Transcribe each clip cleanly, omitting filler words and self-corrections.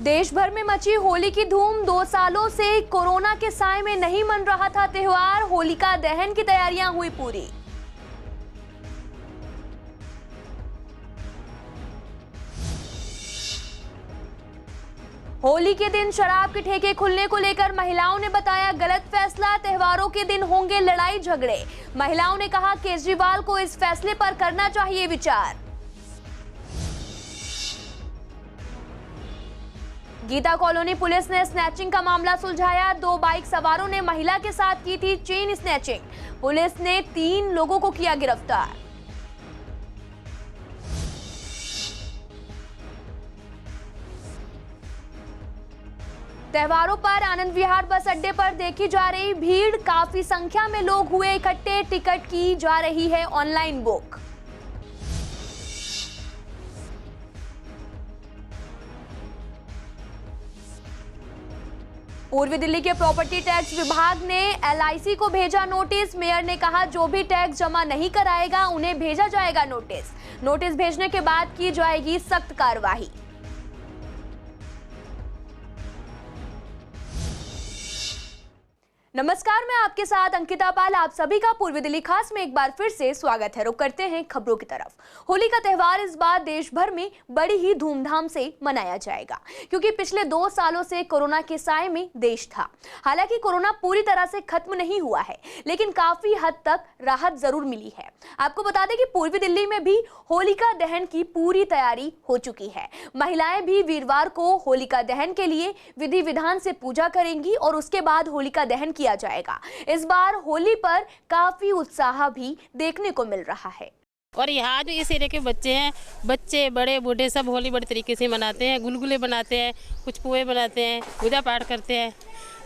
देश भर में मची होली की धूम। 2 सालों से कोरोना के साए में नहीं मन रहा था त्योहार। होलिका दहन की तैयारियां हुई पूरी। होली के दिन शराब के ठेके खुलने को लेकर महिलाओं ने बताया गलत फैसला। त्योहारों के दिन होंगे लड़ाई झगड़े। महिलाओं ने कहा केजरीवाल को इस फैसले पर करना चाहिए विचार। गीता कॉलोनी पुलिस ने स्नैचिंग का मामला सुलझाया। 2 बाइक सवारों ने महिला के साथ की थी चेन स्नैचिंग। पुलिस ने 3 लोगों को किया गिरफ्तार। त्योहारों पर आनंद विहार बस अड्डे पर देखी जा रही भीड़। काफी संख्या में लोग हुए इकट्ठे। टिकट की जा रही है ऑनलाइन बुक। पूर्वी दिल्ली के प्रॉपर्टी टैक्स विभाग ने LIC को भेजा नोटिस। मेयर ने कहा जो भी टैक्स जमा नहीं कराएगा उन्हें भेजा जाएगा नोटिस। नोटिस भेजने के बाद की जाएगी सख्त कार्रवाई। नमस्कार, मैं आपके साथ अंकिता पाल। आप सभी का पूर्वी दिल्ली खास में एक बार फिर से स्वागत है। रुक करते हैं खबरों की तरफ। होली का त्यौहार इस बार देश भर में बड़ी ही धूमधाम से मनाया जाएगा, क्योंकि पिछले 2 सालों से कोरोना के साए में देश था। हालांकि कोरोना पूरी तरह से खत्म नहीं हुआ है, लेकिन काफी हद तक राहत जरूर मिली है। आपको बता दें कि पूर्वी दिल्ली में भी होलिका दहन की पूरी तैयारी हो चुकी है। महिलाएं भी वीरवार को होलिका दहन के लिए विधि विधान से पूजा करेंगी और उसके बाद होलिका दहन किया जाएगा। इस बार होली पर काफी उत्साह भी देखने को मिल रहा है। और यहाँ जो इस एरिया के बच्चे हैं, बच्चे बड़े बूढ़े सब होली बड़े तरीके से मनाते हैं। गुलगुले बनाते हैं, कुछ पुए बनाते हैं, पूजा पाठ करते हैं,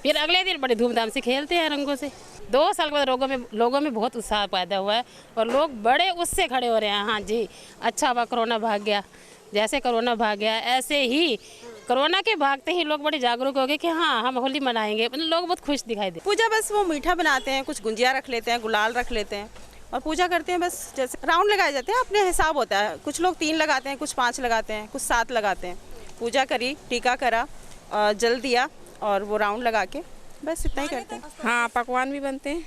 फिर अगले दिन बड़े धूमधाम से खेलते हैं रंगों से। 2 साल के बाद लोगों में बहुत उत्साह पैदा हुआ है और लोग बड़े उससे खड़े हो रहे हैं। हाँ जी, अच्छा हुआ कोरोना भाग गया। जैसे कोरोना भाग गया ऐसे ही कोरोना के भागते ही लोग बड़े जागरूक हो गए कि हाँ हम होली मनाएंगे। लोग बहुत खुश दिखाई दे। पूजा बस वो मीठा बनाते हैं, कुछ गुंजिया रख लेते हैं, गुलाल रख लेते हैं और पूजा करते हैं। बस जैसे राउंड लगाए जाते हैं, अपने हिसाब होता है। कुछ लोग 3 लगाते हैं, कुछ 5 लगाते हैं, कुछ 7 लगाते हैं। पूजा करी, टीका करा, जल दिया और वो राउंड लगा के बस इतना ही करते हैं। हाँ, पकवान भी बनते हैं।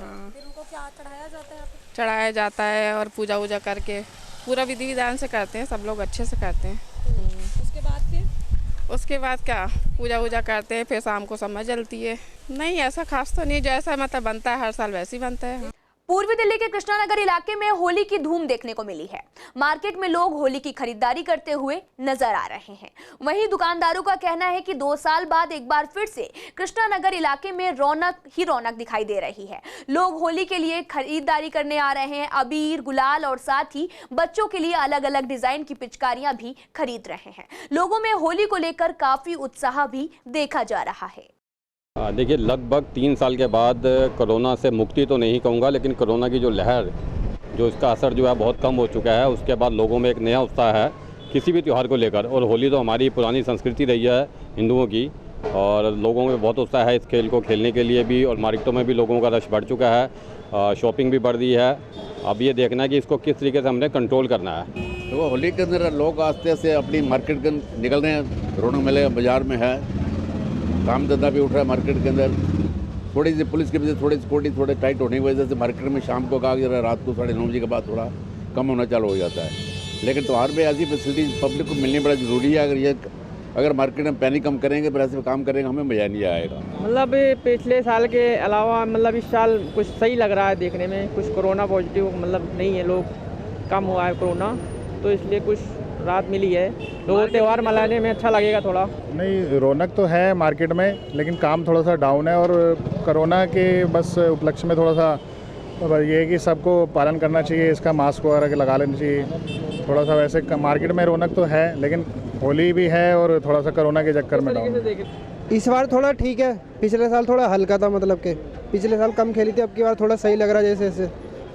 हाँ, फिर उनको क्या चढ़ाया जाता है? चढ़ाया जाता है और पूजा वूजा करके पूरा विधि विधान से करते हैं। सब लोग अच्छे से करते हैं। उसके बाद क्या पूजा वूजा करते हैं, फिर शाम को समय जलती है। नहीं ऐसा खास तो नहीं, जैसा मतलब बनता है हर साल वैसे ही बनता है। पूर्वी दिल्ली के कृष्णानगर इलाके में होली की धूम देखने को मिली है। मार्केट में लोग होली की खरीदारी करते हुए नजर आ रहे हैं। वहीं दुकानदारों का कहना है कि 2 साल बाद एक बार फिर से कृष्णानगर इलाके में रौनक ही रौनक दिखाई दे रही है। लोग होली के लिए खरीदारी करने आ रहे हैं। अबीर, गुलाल और साथ ही बच्चों के लिए अलग अलग डिजाइन की पिचकारियां भी खरीद रहे हैं। लोगों में होली को लेकर काफी उत्साह भी देखा जा रहा है। देखिए, लगभग 3 साल के बाद कोरोना से मुक्ति तो नहीं कहूँगा, लेकिन कोरोना की जो लहर, जो इसका असर जो है बहुत कम हो चुका है। उसके बाद लोगों में एक नया उत्साह है किसी भी त्यौहार को लेकर। और होली तो हमारी पुरानी संस्कृति रही है हिंदुओं की, और लोगों में बहुत उत्साह है इस खेल को खेलने के लिए भी। और मार्केटों में भी लोगों का रश बढ़ चुका है, शॉपिंग भी बढ़ रही है। अब ये देखना है कि इसको किस तरीके से हमने कंट्रोल करना है। तो होली के अंदर लोग आस्ते से अपनी मार्केट के निकल रहे हैं। रौनक मेले बाजार में है, काम धंधा भी उठ रहा है मार्केट के अंदर। थोड़ी सी पुलिस की वजह से थोड़ी सिक्योरिटी थोड़े टाइट होने की वजह से मार्केट में शाम को कहा गया रात को 9:30 बजे के बाद थोड़ा कम होना चालू हो जाता है। लेकिन त्यौहार में ऐसी फैसिलिटी पब्लिक को मिलनी बड़ा ज़रूरी है। अगर मार्केट में पैनिक कम करेंगे, फिर ऐसे काम करेंगे, हमें मज़ा नहीं आएगा। मतलब पिछले साल के अलावा मतलब इस साल कुछ सही लग रहा है देखने में। कुछ कोरोना पॉजिटिव मतलब नहीं है, लोग कम हुआ है कोरोना, तो इसलिए कुछ राहत मिली है। तो त्यौहार मनाने में अच्छा लगेगा थोड़ा। नहीं, रौनक तो है मार्केट में, लेकिन काम थोड़ा सा डाउन है। और कोरोना के बस उपलक्ष्य में थोड़ा सा ये है कि सबको पालन करना चाहिए, इसका मास्क वगैरह लगा लेना चाहिए थोड़ा सा। वैसे मार्केट में रौनक तो है, लेकिन होली भी है और थोड़ा सा कोरोना के चक्कर में डाउन। इस बार थोड़ा ठीक है, पिछले साल थोड़ा हल्का था। मतलब के पिछले साल कम खेली थी, अब की बार थोड़ा सही लग रहा है। जैसे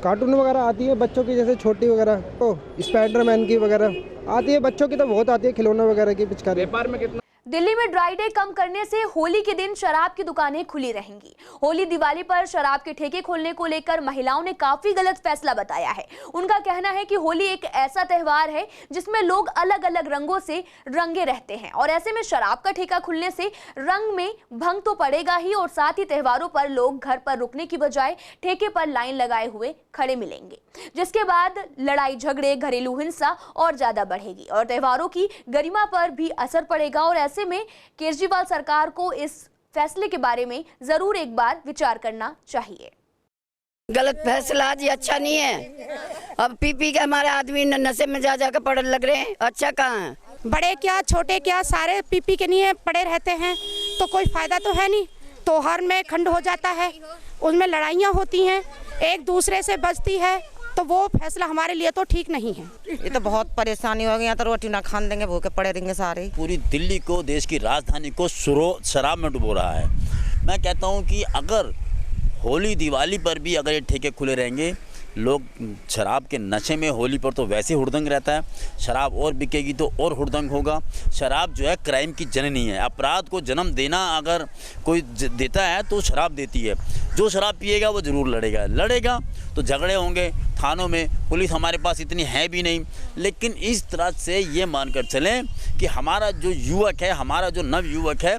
कार्टून वगैरह आती है बच्चों की, जैसे छोटी वगैरह, तो स्पाइडरमैन की वगैरह आती है। बच्चों की तो बहुत आती है, खिलौना वगैरह की पिचकारी। व्यापार में कितना दिल्ली में ड्राई डे कम करने से होली के दिन शराब की दुकानें खुली रहेंगी। होली दिवाली पर शराब के ठेके खोलने को लेकर महिलाओं ने काफी गलत फैसला बताया है। उनका कहना है कि होली एक ऐसा त्योहार है जिसमें लोग अलग अलग रंगों से रंगे रहते हैं और ऐसे में शराब का ठेका खुलने से रंग में भंग तो पड़ेगा ही और साथ ही त्योहारों पर लोग घर पर रुकने की बजाय ठेके पर लाइन लगाए हुए खड़े मिलेंगे, जिसके बाद लड़ाई झगड़े, घरेलू हिंसा और ज्यादा बढ़ेगी और त्योहारों की गरिमा पर भी असर पड़ेगा। और ऐसे में केजरीवाल सरकार को इस फैसले के बारे में जरूर एक बार विचार करना चाहिए। गलत फैसला जी, अच्छा नहीं है। अब पी के हमारे आदमी नशे में जा कर पड़ने लग रहे हैं। अच्छा कहाँ है? बड़े क्या छोटे क्या सारे पी के नहीं पड़े रहते हैं, तो कोई फायदा तो है नहीं। त्योहार में खंड हो जाता है, उसमें लड़ाइयाँ होती हैं, एक दूसरे से बचती है, तो वो फैसला हमारे लिए तो ठीक नहीं है। ये तो बहुत परेशानी हो गई, यहाँ तो रोटी ना खान देंगे, भूखे पड़े रहेंगे सारे। पूरी दिल्ली को, देश की राजधानी को शराब में डुबो रहा है। मैं कहता हूँ कि अगर होली दिवाली पर भी अगर ये ठेके खुले रहेंगे, लोग शराब के नशे में, होली पर तो वैसे हुड़दंग रहता है, शराब और बिकेगी तो और हुड़दंग होगा। शराब जो है क्राइम की जननी है। अपराध को जन्म देना अगर कोई देता है तो शराब देती है। जो शराब पिएगा वो ज़रूर लड़ेगा तो झगड़े होंगे थानों में। पुलिस हमारे पास इतनी है भी नहीं, लेकिन इस तरह से ये मानकर चलें कि हमारा जो युवक है, हमारा जो नव युवक है,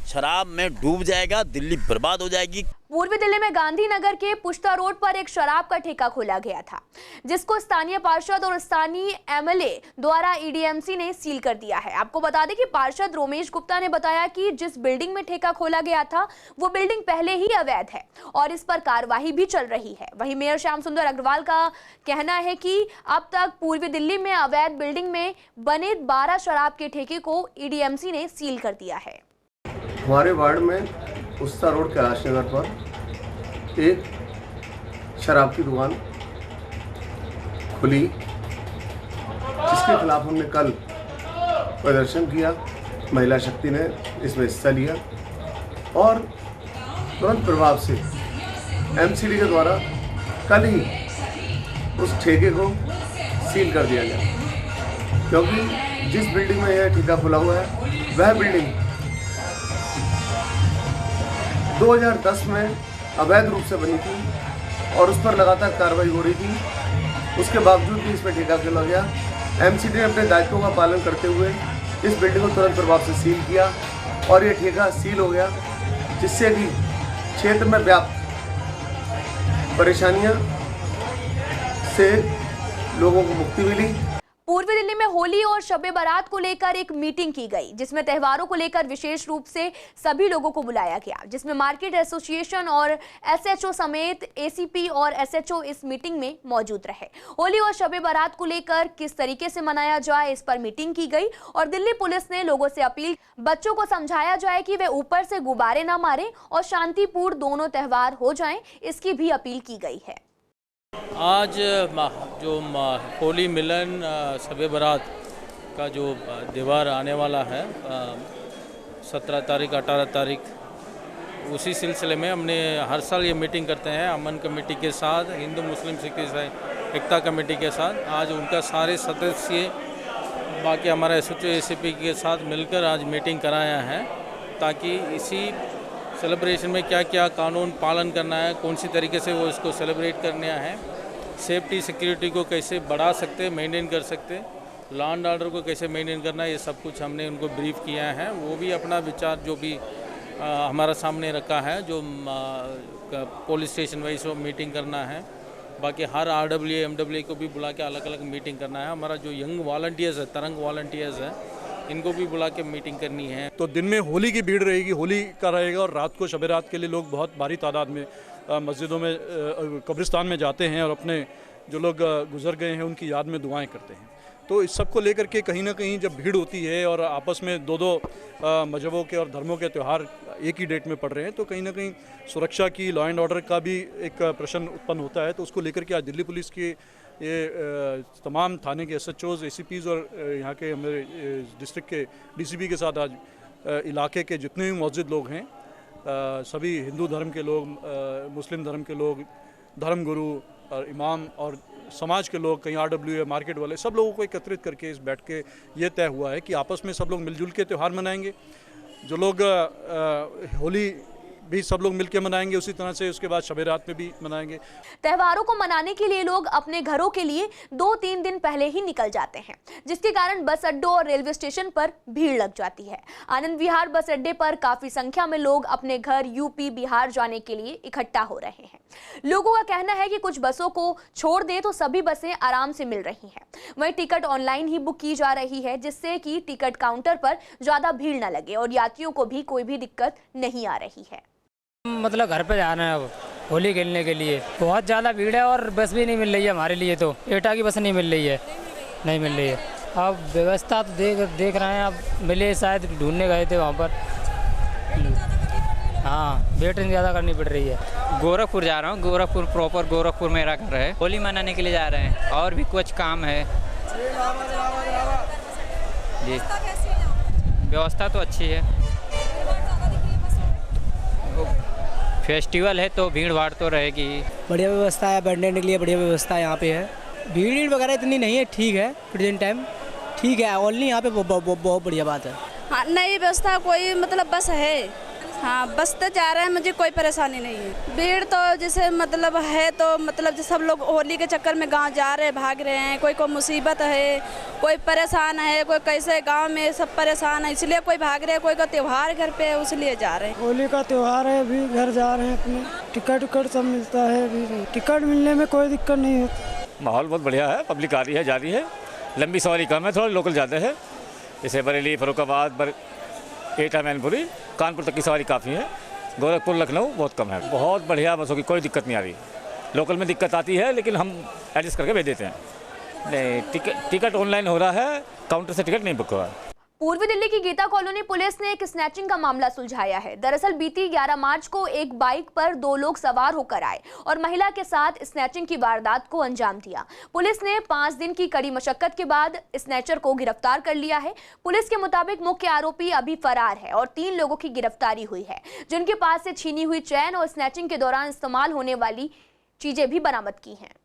शराब में डूब जाएगा, दिल्ली बर्बाद हो जाएगी। पूर्वी दिल्ली में गांधीनगर के पुश्ता रोड पर एक शराब का ठेका खोला गया था, जिसको स्थानीय पार्षद और स्थानीय एमएलए द्वारा ईडीएमसी ने सील कर दिया है। आपको बता दें कि पार्षद रोमेश गुप्ता ने बताया कि जिस बिल्डिंग में ठेका खोला गया था वो बिल्डिंग पहले ही अवैध है और इस पर कार्रवाई भी चल रही है। वहीं मेयर श्याम सुंदर अग्रवाल का कहना है कि अब तक पूर्वी दिल्ली में अवैध बिल्डिंग में बने 12 शराब के ठेके को ईडीएमसी ने सील कर दिया है। हमारे वार्ड में पुश्ता रोड कैलाश नगर पर एक शराब की दुकान खुली, जिसके खिलाफ हमने कल प्रदर्शन किया। महिला शक्ति ने इसमें हिस्सा लिया और तुरंत प्रभाव से एमसीडी के द्वारा कल ही उस ठेके को सील कर दिया गया, क्योंकि जिस बिल्डिंग में यह ठेका खुला हुआ है वह बिल्डिंग 2010 में अवैध रूप से बनी थी और उस पर लगातार कार्रवाई हो रही थी। उसके बावजूद भी इसमें ठेका खोला गया। एमसीडी ने अपने दायित्वों का पालन करते हुए इस बिल्डिंग को तुरंत प्रभाव से सील किया और ये ठेका सील हो गया, जिससे कि क्षेत्र में व्याप्त परेशानियां से लोगों को मुक्ति मिली। पूर्वी दिल्ली में होली और शब-ए बारात को लेकर एक मीटिंग की गई, जिसमें त्योहारों को लेकर विशेष रूप से सभी लोगों को बुलाया गया, जिसमें मार्केट एसोसिएशन और एसएचओ समेत एसीपी और एसएचओ इस मीटिंग में मौजूद रहे। होली और शब-ए बारात को लेकर किस तरीके से मनाया जाए, इस पर मीटिंग की गई और दिल्ली पुलिस ने लोगों से अपील, बच्चों को समझाया जाए कि वे ऊपर से गुब्बारे न मारें और शांतिपूर्ण दोनों त्यौहार हो जाएं, इसकी भी अपील की गई है। आज जो होली मिलन शब-ए बारात का जो त्यौहार आने वाला है 17 तारीख 18 तारीख, उसी सिलसिले में हमने हर साल ये मीटिंग करते हैं अमन कमेटी के साथ, हिंदू मुस्लिम सिख ईसाई एकता कमेटी के साथ। आज उनका सारे सदस्य बाकी हमारा एसएचओ एसीपी के साथ मिलकर आज मीटिंग कराया है, ताकि इसी सेलिब्रेशन में क्या क्या कानून पालन करना है, कौन सी तरीके से वो इसको सेलिब्रेट करना है, सेफ्टी सिक्योरिटी को कैसे बढ़ा सकते, मेंटेन कर सकते, लॉ एंड ऑर्डर को कैसे मेंटेन करना है, ये सब कुछ हमने उनको ब्रीफ किया है। वो भी अपना विचार जो भी हमारा सामने रखा है, जो पुलिस स्टेशन वाइज वो मीटिंग करना है। बाकी हर आरडब्ल्यू एमडब्ल्यू को भी बुला के अलग अलग मीटिंग करना है। हमारा जो यंग वॉलंटियर्स है, तरंग वॉलंटियर्स है, इनको भी बुला के मीटिंग करनी है। तो दिन में होली की भीड़ रहेगी, होली का रहेगा, और रात को शब रात के लिए लोग बहुत भारी तादाद में मस्जिदों में, कब्रिस्तान में जाते हैं और अपने जो लोग गुजर गए हैं उनकी याद में दुआएं करते हैं। तो इस सब को लेकर के कहीं ना कहीं जब भीड़ होती है और आपस में दो मजहबों के और धर्मों के त्यौहार एक ही डेट में पड़ रहे हैं, तो कहीं ना कहीं सुरक्षा की, लॉ एंड ऑर्डर का भी एक प्रश्न उत्पन्न होता है। तो उसको लेकर के आज दिल्ली पुलिस की ये तमाम थाने के एसएचओज, एसीपीज और यहाँ के हमारे डिस्ट्रिक्ट के डीसीपी के साथ आज इलाके के जितने भी मौजूद लोग हैं, सभी हिंदू धर्म के लोग, मुस्लिम धर्म के लोग, धर्मगुरु, और इमाम और समाज के लोग, कहीं RWA मार्केट वाले, सब लोगों को एकत्रित करके इस बैठ के ये तय हुआ है कि आपस में सब लोग मिलजुल के त्यौहार मनाएंगे। जो लोग होली भी सब लोग मिलके मनाएंगे, उसी तरह से उसके बाद शब रात में भी मनाएंगे। त्योहारों को मनाने के लिए लोग अपने घरों के लिए 2-3 दिन पहले ही निकल जाते हैं, जिसके कारण बस अड्डों और रेलवे स्टेशन पर भीड़ लग जाती है। आनंद विहार बस अड्डे पर काफी संख्या में लोग अपने घर यूपी बिहार जाने के लिए इकट्ठा हो रहे हैं। लोगों का कहना है कि कुछ बसों को छोड़ दें तो सभी बसें आराम से मिल रही हैं। वहीं टिकट ऑनलाइन ही बुक की जा रही है, जिससे कि टिकट काउंटर पर ज्यादा भीड़ न लगे और यात्रियों को भी कोई भी दिक्कत नहीं आ रही है। मतलब घर पे जाना है अब होली खेलने के लिए, बहुत ज़्यादा भीड़ है और बस भी नहीं मिल रही है हमारे लिए। तो एटा की बस नहीं मिल रही है, नहीं मिल रही है। अब व्यवस्था तो देख रहे हैं, अब मिले शायद ढूंढने गए थे वहाँ पर। हाँ, वेटिंग ज़्यादा करनी पड़ रही है। गोरखपुर जा रहा हूँ, गोरखपुर प्रॉपर गोरखपुर मेरा घर है। होली मनाने के लिए जा रहे हैं और भी कुछ काम है जी। व्यवस्था तो अच्छी है, फेस्टिवल है तो भीड़ भाड़ तो रहेगी। बढ़िया व्यवस्था है, बैठने के लिए बढ़िया व्यवस्था यहाँ पे है। भीड़ वगैरह इतनी नहीं है, ठीक है प्रेजेंट टाइम ठीक है। ओनली यहाँ पे बहुत बढ़िया बात है। हाँ, नई व्यवस्था कोई मतलब बस है, हाँ बस तो जा रहे हैं, मुझे कोई परेशानी नहीं है। भीड़ तो जैसे मतलब है, तो मतलब सब लोग होली के चक्कर में गांव जा रहे हैं, भाग रहे हैं। कोई मुसीबत है, कोई परेशान है, कोई कैसे गांव में सब परेशान है, इसलिए कोई भाग रहे हैं। कोई का त्योहार घर पे है, इसलिए जा रहे हैं। होली का त्योहार है, अभी घर जा रहे हैं अपने। टिकट सब मिलता है, अभी टिकट मिलने में कोई दिक्कत नहीं होती। माहौल बहुत बढ़िया है, पब्लिक आ रही है, जा रही है। लंबी सवारी कम है, थोड़ा लोकल ज़्यादा है। जैसे बरेली, फरुखाबाद, एटा, मैनपुरी, कानपुर तक की सवारी काफ़ी है। गोरखपुर, लखनऊ बहुत कम है। बहुत बढ़िया बसों की कोई दिक्कत नहीं आ रही। लोकल में दिक्कत आती है, लेकिन हम एडजस्ट करके भेज देते हैं। नहीं, टिकट ऑनलाइन हो रहा है, काउंटर से टिकट नहीं बुक हुआ है। पूर्वी दिल्ली की गीता कॉलोनी पुलिस ने एक स्नैचिंग का मामला सुलझाया है। दरअसल बीती 11 मार्च को एक बाइक पर 2 लोग सवार होकर आए और महिला के साथ स्नैचिंग की वारदात को अंजाम दिया। पुलिस ने 5 दिन की कड़ी मशक्कत के बाद स्नैचर को गिरफ्तार कर लिया है। पुलिस के मुताबिक मुख्य आरोपी अभी फरार है और 3 लोगों की गिरफ्तारी हुई है, जिनके पास से छीनी हुई चैन और स्नैचिंग के दौरान इस्तेमाल होने वाली चीजें भी बरामद की हैं।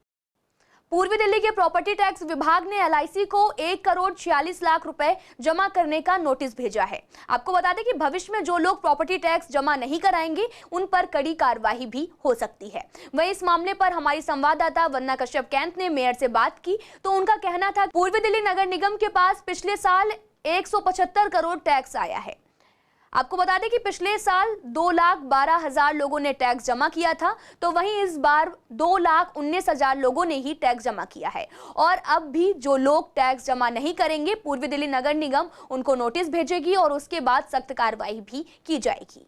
पूर्वी दिल्ली के प्रॉपर्टी टैक्स विभाग ने LIC को 1 करोड़ 46 लाख रुपए जमा करने का नोटिस भेजा है। आपको बता दें कि भविष्य में जो लोग प्रॉपर्टी टैक्स जमा नहीं कराएंगे उन पर कड़ी कार्रवाई भी हो सकती है। वहीं इस मामले पर हमारी संवाददाता वंदना कश्यप कैंथ ने मेयर से बात की, तो उनका कहना था पूर्वी दिल्ली नगर निगम के पास पिछले साल 175 करोड़ टैक्स आया है। आपको बता दें कि पिछले साल 2,12,000 लोगों ने टैक्स जमा किया था, तो वहीं इस बार 2,19,000 लोगों ने ही टैक्स जमा किया है। और अब भी जो लोग टैक्स जमा नहीं करेंगे, पूर्वी दिल्ली नगर निगम उनको नोटिस भेजेगी और उसके बाद सख्त कार्रवाई भी की जाएगी।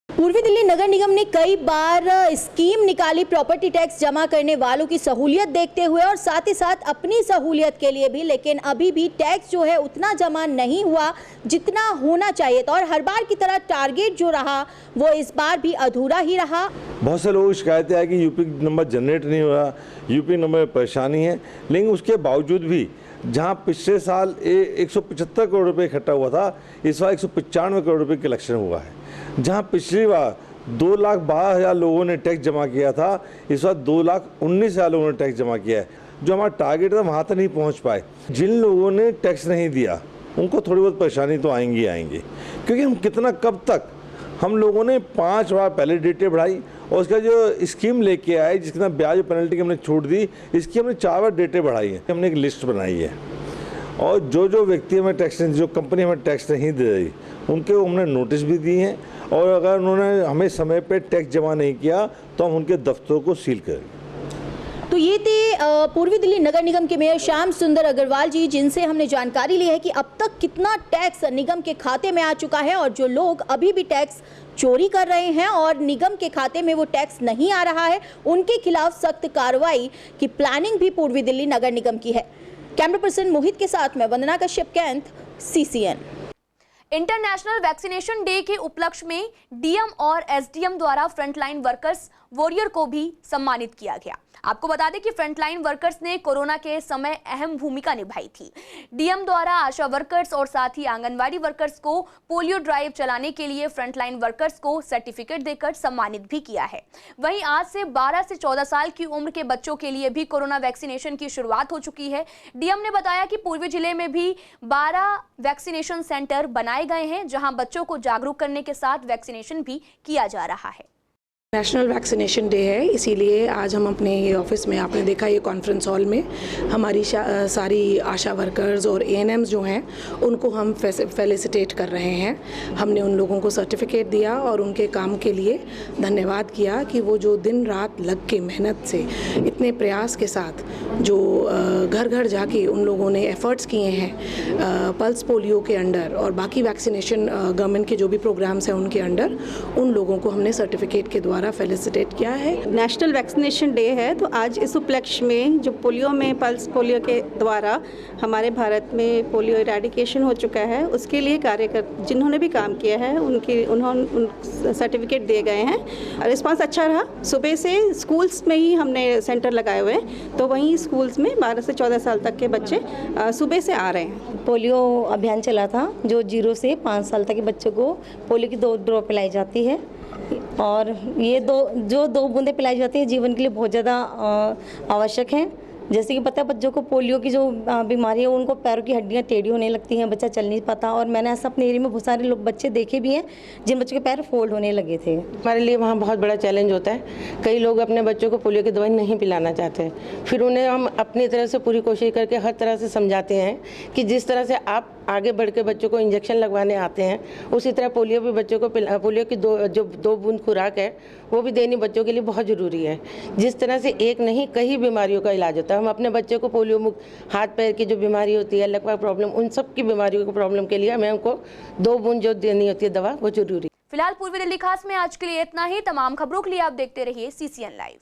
पूर्वी दिल्ली नगर निगम ने कई बार स्कीम निकाली प्रॉपर्टी टैक्स जमा करने वालों की सहूलियत देखते हुए और साथ ही साथ अपनी सहूलियत के लिए भी, लेकिन अभी भी टैक्स जो है उतना जमा नहीं हुआ जितना होना चाहिए था और हर बार की तरह टारगेट जो रहा वो इस बार भी अधूरा ही रहा। बहुत से लोग शिकायतें आई कि यूपी नंबर जनरेट नहीं हो रहा, यूपी नंबर में परेशानी है, लेकिन उसके बावजूद भी जहां पिछले साल 175 करोड़ रुपए इकट्ठा हुआ था, इस बार 195 करोड़ रुपए कलेक्शन हुआ है। जहां पिछली बार 2,12,000 लोगों ने टैक्स जमा किया था, इस बार 2,19,000 लोगों ने टैक्स जमा किया है। जो हमारा टारगेट था वहाँ तक नहीं पहुँच पाए। जिन लोगों ने टैक्स नहीं दिया उनको थोड़ी बहुत परेशानी तो आएंगी, क्योंकि हम कितना कब तक, हम लोगों ने 5 बार पहले डेटें बढ़ाई और उसका जो स्कीम लेके आए जिसका ब्याज पेनल्टी की हमने छूट दी, इसकी हमने 4 बार डेटें बढ़ाई है। हमने एक लिस्ट बनाई है और जो व्यक्ति हमें टैक्स, जो कंपनी हमें टैक्स नहीं दे रही उनके हमने नोटिस भी दिए हैं और अगर उन्होंने हमें समय पे टैक्स जमा नहीं किया तो हम उनके दफ्तरों को सील करेंगे। तो ये थे पूर्वी दिल्ली नगर निगम के मेयर श्याम सुंदर अग्रवाल जी, जिनसे हमने जानकारी ली है कि अब तक कितना टैक्स निगम के खाते में आ चुका है और जो लोग अभी भी टैक्स चोरी कर रहे हैं और निगम के खाते में वो टैक्स नहीं आ रहा है, उनके खिलाफ सख्त कार्रवाई की प्लानिंग भी पूर्वी दिल्ली नगर निगम की है। कैमरा पर्सन मोहित के साथ में Vandana Kashyap Kainth, CCN। International vaccination day के उपलक्ष्य में DM और SDM द्वारा फ्रंटलाइन वर्कर्स वॉरियर को भी सम्मानित किया गया। आपको बता दें कि फ्रंटलाइन वर्कर्स ने कोरोना के समय अहम भूमिका निभाई थी। डीएम द्वारा आशा वर्कर्स और साथ ही आंगनवाड़ी वर्कर्स को पोलियो ड्राइव चलाने के लिए फ्रंटलाइन वर्कर्स को सर्टिफिकेट देकर सम्मानित भी किया है। वहीं आज से 12 से 14 साल की उम्र के बच्चों के लिए भी कोरोना वैक्सीनेशन की शुरुआत हो चुकी है। डीएम ने बताया कि पूर्वी जिले में भी 12 वैक्सीनेशन सेंटर बनाए गए हैं, जहां बच्चों को जागरूक करने के साथ वैक्सीनेशन भी किया जा रहा है। नेशनल वैक्सीनेशन डे है, इसीलिए आज हम अपने ये ऑफिस में, आपने देखा ये कॉन्फ्रेंस हॉल में हमारी सारी आशा वर्कर्स और एएनएम्स जो हैं उनको हम फेलिसिटेट कर रहे हैं। हमने उन लोगों को सर्टिफिकेट दिया और उनके काम के लिए धन्यवाद किया कि वो जो दिन रात लग के मेहनत से इतने प्रयास के साथ जो घर घर जाके उन लोगों ने एफर्ट्स किए हैं पल्स पोलियो के अंडर और बाकी वैक्सीनेशन गवर्नमेंट के जो भी प्रोग्राम्स हैं उनके अंडर, उन लोगों को हमने सर्टिफिकेट के द्वारा फेलिसिटेट किया है। नेशनल वैक्सीनेशन डे है, तो आज इस उपलक्ष्य में जो पोलियो में पल्स पोलियो के द्वारा हमारे भारत में पोलियो इरेडिकेशन हो चुका है, उसके लिए कार्यकर्ता जिन्होंने भी काम किया है उन्होंने सर्टिफिकेट दिए गए हैं। रिस्पांस अच्छा रहा। सुबह से स्कूल्स में ही हमने सेंटर लगाए हुए हैं, तो वहीं स्कूल्स में 12 से 14 साल तक के बच्चे सुबह से आ रहे हैं। पोलियो अभियान चला था जो 0 से 5 साल तक के बच्चों को पोलियो की 2 ड्रॉप पिलाई जाती है और ये 2 बूंदें पिलाई जाती हैं जीवन के लिए बहुत ज़्यादा आवश्यक हैं। जैसे कि पता है बच्चों को पोलियो की जो बीमारी है उनको पैरों की हड्डियां टेढ़ी होने लगती हैं, बच्चा चल नहीं पाता। और मैंने ऐसा अपने एरिया में बहुत सारे लोग बच्चे देखे भी हैं जिन बच्चों के पैर फोल्ड होने लगे थे। हमारे लिए वहाँ बहुत बड़ा चैलेंज होता है। कई लोग अपने बच्चों को पोलियो की दवाई नहीं पिलाना चाहते, फिर उन्हें हम अपनी तरफ से पूरी कोशिश करके हर तरह से समझाते हैं कि जिस तरह से आप आगे बढ़ के बच्चों को इंजेक्शन लगवाने आते हैं, उसी तरह पोलियो भी बच्चों को पोलियो की 2 बूंद खुराक है वो भी देनी बच्चों के लिए बहुत ज़रूरी है। जिस तरह से एक नहीं कई बीमारियों का इलाज होता है, हम अपने बच्चे को पोलियो मुक्त हाथ पैर की जो बीमारी होती है, लकवा प्रॉब्लम, उन सब की बीमारियों की प्रॉब्लम के लिए हमें उनको 2 बूंद जो देनी होती है दवा वो जरूरी। फिलहाल पूर्वी दिल्ली खास में आज के लिए इतना ही। तमाम खबरों के लिए आप देखते रहिए CCN लाइव।